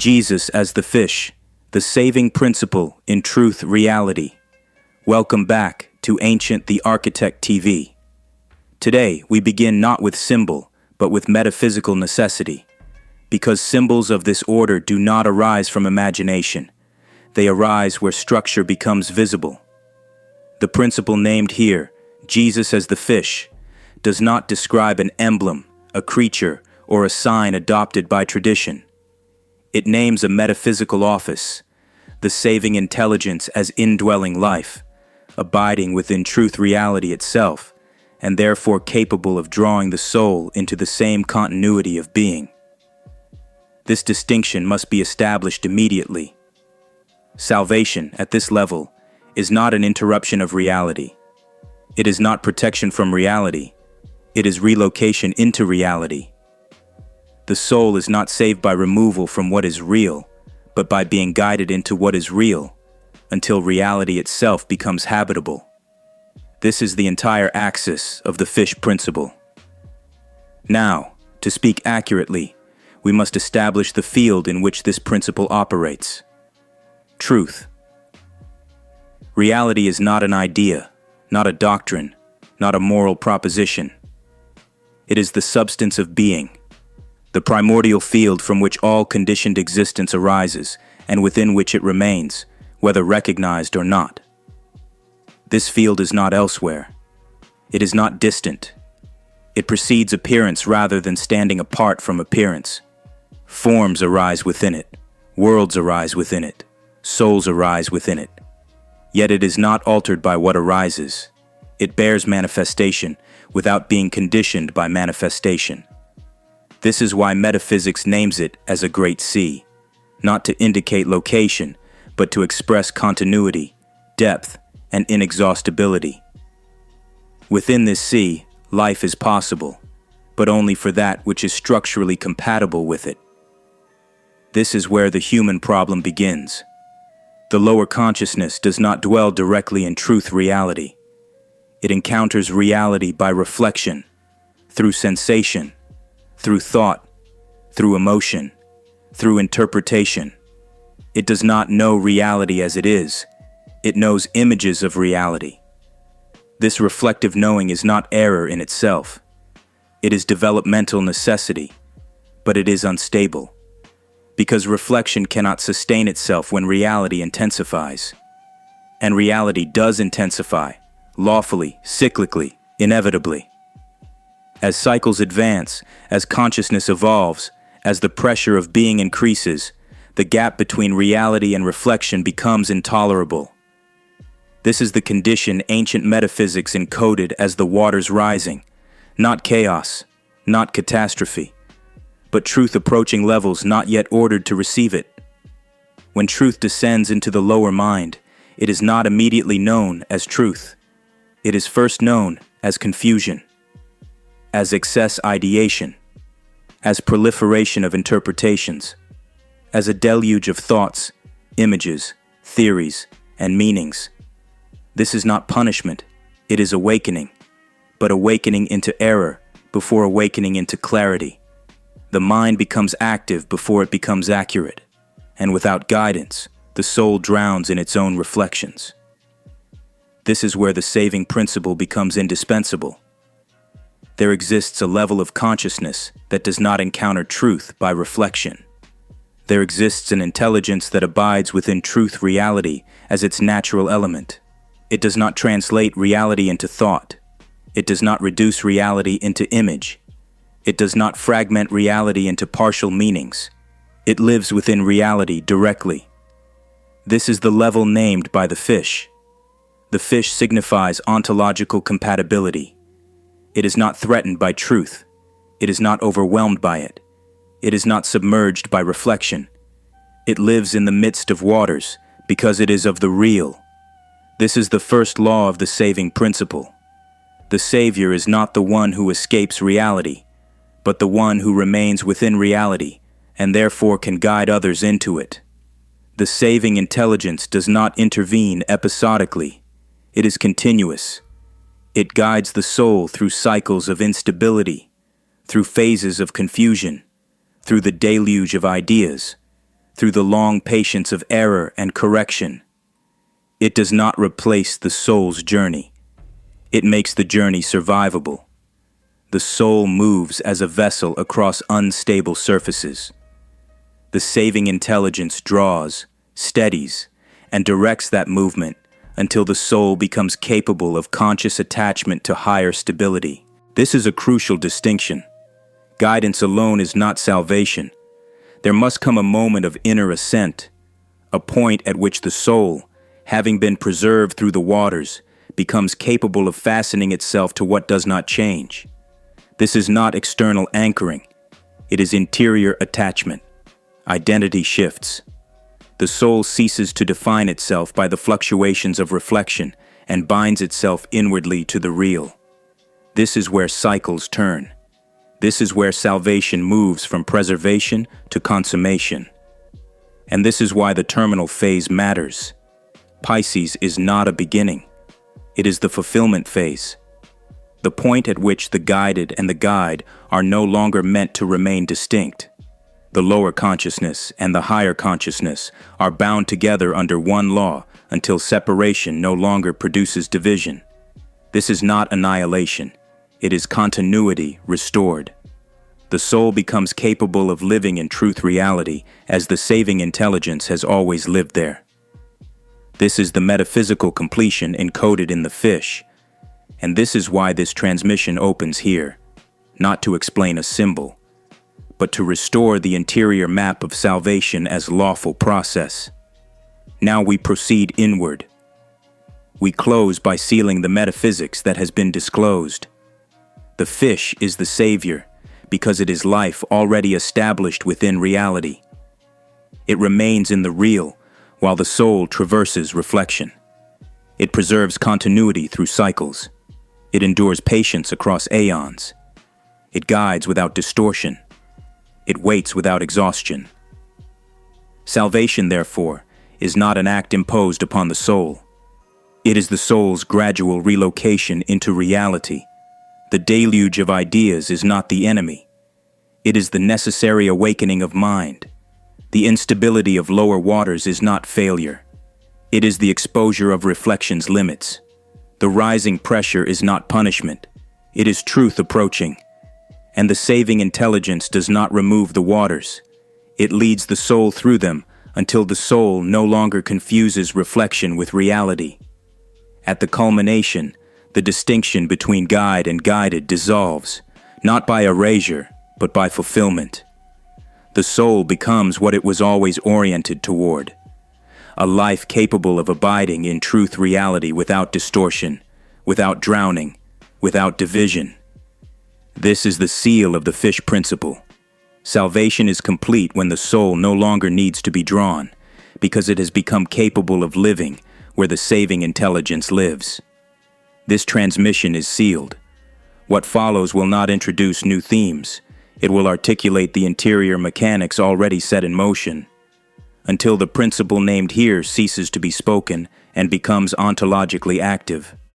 Jesus as the fish, the saving principle in truth reality. Welcome back to Ancient the Architect TV. Today, we begin not with symbol, but with metaphysical necessity. Because symbols of this order do not arise from imagination. They arise where structure becomes visible. The principle named here, Jesus as the fish, does not describe an emblem, a creature, or a sign adopted by tradition. It names a metaphysical office, the saving intelligence as indwelling life, abiding within truth reality itself, and therefore capable of drawing the soul into the same continuity of being. This distinction must be established immediately. Salvation, at this level, is not an interruption of reality. It is not protection from reality. It is relocation into reality. The soul is not saved by removal from what is real, but by being guided into what is real, until reality itself becomes habitable. This is the entire axis of the fish principle. Now, to speak accurately, we must establish the field in which this principle operates. Truth. Reality is not an idea, not a doctrine, not a moral proposition. It is the substance of being, the primordial field from which all conditioned existence arises and within which it remains, whether recognized or not. This field is not elsewhere. It is not distant. It precedes appearance rather than standing apart from appearance. Forms arise within it. Worlds arise within it. Souls arise within it. Yet it is not altered by what arises. It bears manifestation without being conditioned by manifestation. This is why metaphysics names it as a great sea, not to indicate location, but to express continuity, depth, and inexhaustibility. Within this sea, life is possible, but only for that which is structurally compatible with it. This is where the human problem begins. The lower consciousness does not dwell directly in truth reality. It encounters reality by reflection, through sensation, through thought, through emotion, through interpretation. It does not know reality as it is. It knows images of reality. This reflective knowing is not error in itself. It is developmental necessity, but it is unstable, because reflection cannot sustain itself when reality intensifies. And reality does intensify, lawfully, cyclically, inevitably. As cycles advance, as consciousness evolves, as the pressure of being increases, the gap between reality and reflection becomes intolerable. This is the condition ancient metaphysics encoded as the waters rising, not chaos, not catastrophe, but truth approaching levels not yet ordered to receive it. When truth descends into the lower mind, it is not immediately known as truth. It is first known as confusion, as excess ideation, as proliferation of interpretations, as a deluge of thoughts, images, theories, and meanings. This is not punishment, it is awakening, but awakening into error before awakening into clarity. The mind becomes active before it becomes accurate, and without guidance, the soul drowns in its own reflections. This is where the saving principle becomes indispensable. There exists a level of consciousness that does not encounter truth by reflection. There exists an intelligence that abides within truth reality as its natural element. It does not translate reality into thought. It does not reduce reality into image. It does not fragment reality into partial meanings. It lives within reality directly. This is the level named by the fish. The fish signifies ontological compatibility. It is not threatened by truth. It is not overwhelmed by it. It is not submerged by reflection. It lives in the midst of waters because it is of the real. This is the first law of the saving principle. The Savior is not the one who escapes reality, but the one who remains within reality and therefore can guide others into it. The saving intelligence does not intervene episodically. It is continuous. It guides the soul through cycles of instability, through phases of confusion, through the deluge of ideas, through the long patience of error and correction. It does not replace the soul's journey. It makes the journey survivable. The soul moves as a vessel across unstable surfaces. The saving intelligence draws, steadies, and directs that movement until the soul becomes capable of conscious attachment to higher stability. This is a crucial distinction. Guidance alone is not salvation. There must come a moment of inner ascent, a point at which the soul, having been preserved through the waters, becomes capable of fastening itself to what does not change. This is not external anchoring. It is interior attachment. Identity shifts. The soul ceases to define itself by the fluctuations of reflection and binds itself inwardly to the real. This is where cycles turn. This is where salvation moves from preservation to consummation. And this is why the terminal phase matters. Pisces is not a beginning. It is the fulfillment phase. The point at which the guided and the guide are no longer meant to remain distinct. The lower consciousness and the higher consciousness are bound together under one law until separation no longer produces division. This is not annihilation. It is continuity restored. The soul becomes capable of living in truth reality as the saving intelligence has always lived there. This is the metaphysical completion encoded in the fish, and this is why this transmission opens here, not to explain a symbol, but to restore the interior map of salvation as lawful process. Now we proceed inward. We close by sealing the metaphysics that has been disclosed. The fish is the savior because it is life already established within reality. It remains in the real while the soul traverses reflection. It preserves continuity through cycles. It endures patience across aeons. It guides without distortion. It waits without exhaustion. Salvation, therefore, is not an act imposed upon the soul. It is the soul's gradual relocation into reality. The deluge of ideas is not the enemy. It is the necessary awakening of mind. The instability of lower waters is not failure. It is the exposure of reflection's limits. The rising pressure is not punishment. It is truth approaching. And the saving intelligence does not remove the waters. It leads the soul through them until the soul no longer confuses reflection with reality. At the culmination, the distinction between guide and guided dissolves, not by erasure, but by fulfillment. The soul becomes what it was always oriented toward, a life capable of abiding in truth reality without distortion, without drowning, without division. This is the seal of the fish principle. Salvation is complete when the soul no longer needs to be drawn, because it has become capable of living where the saving intelligence lives. This transmission is sealed. What follows will not introduce new themes. It will articulate the interior mechanics already set in motion, until the principle named here ceases to be spoken and becomes ontologically active.